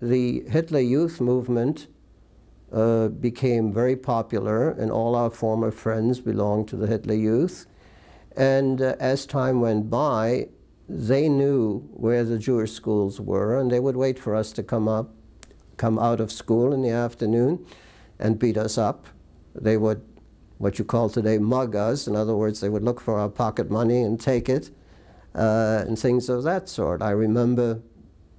the Hitler Youth movement became very popular, and all our former friends belonged to the Hitler Youth. And as time went by, they knew where the Jewish schools were, and they would wait for us to come out of school in the afternoon and beat us up. They would, what you call today, mug us. In other words, they would look for our pocket money and take it, and things of that sort. I remember,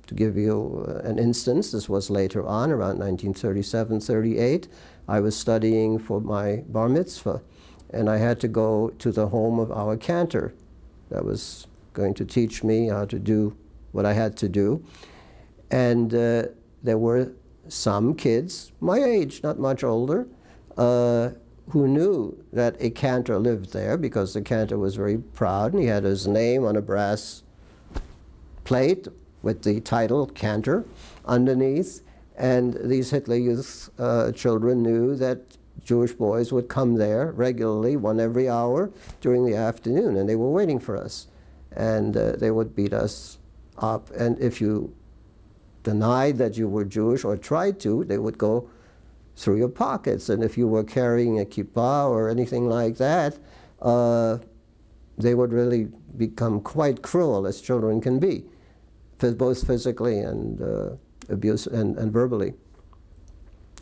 to give you an instance, this was later on, around 1937-38, I was studying for my bar mitzvah, and I had to go to the home of our cantor that was going to teach me how to do what I had to do. And there were some kids, my age, not much older, who knew that a cantor lived there, because the cantor was very proud, and he had his name on a brass plate with the title cantor underneath. And these Hitler Youth children knew that Jewish boys would come there regularly, one every hour during the afternoon, and they were waiting for us. And they would beat us up, and if you denied that you were Jewish or tried to, they would go through your pockets. And if you were carrying a kippah or anything like that, they would really become quite cruel, as children can be, both physically and abuse and verbally.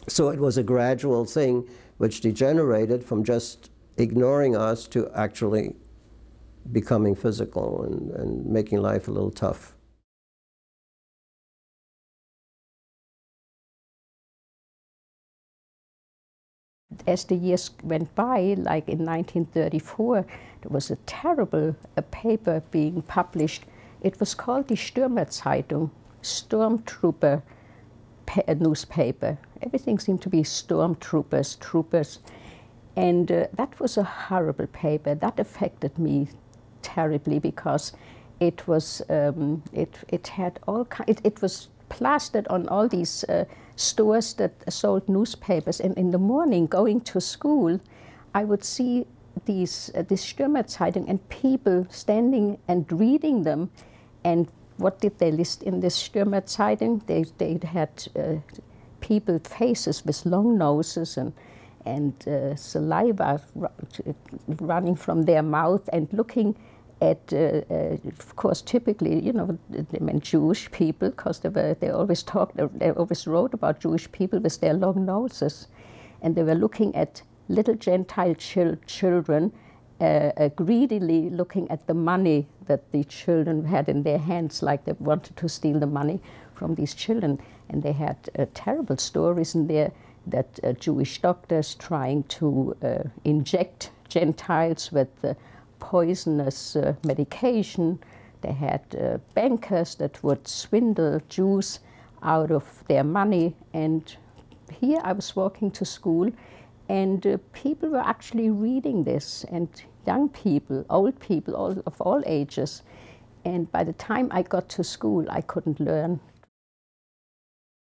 So it was a gradual thing which degenerated from just ignoring us to actually becoming physical and making life a little tough. As the years went by, like in 1934, there was a terrible paper being published. It was called the Stürmerzeitung, Stormtrooper newspaper. Everything seemed to be stormtroopers, troopers. And that was a horrible paper. That affected me terribly, because it was, it had all kinds, it was plastered on all these stores that sold newspapers. And in the morning, going to school, I would see these this Stürmerzeitung and people standing and reading them. And what did they list in this Stürmerzeitung? They had people faces with long noses and saliva running from their mouth, and looking at, of course, typically, you know, they meant Jewish people, because they always wrote about Jewish people with their long noses, and they were looking at little Gentile children, greedily looking at the money that the children had in their hands, like they wanted to steal the money from these children. And they had terrible stories in there that Jewish doctors trying to inject Gentiles with poisonous medication. They had bankers that would swindle Jews out of their money. And here I was walking to school, and people were actually reading this, and young people, old people, of all ages. And by the time I got to school, I couldn't learn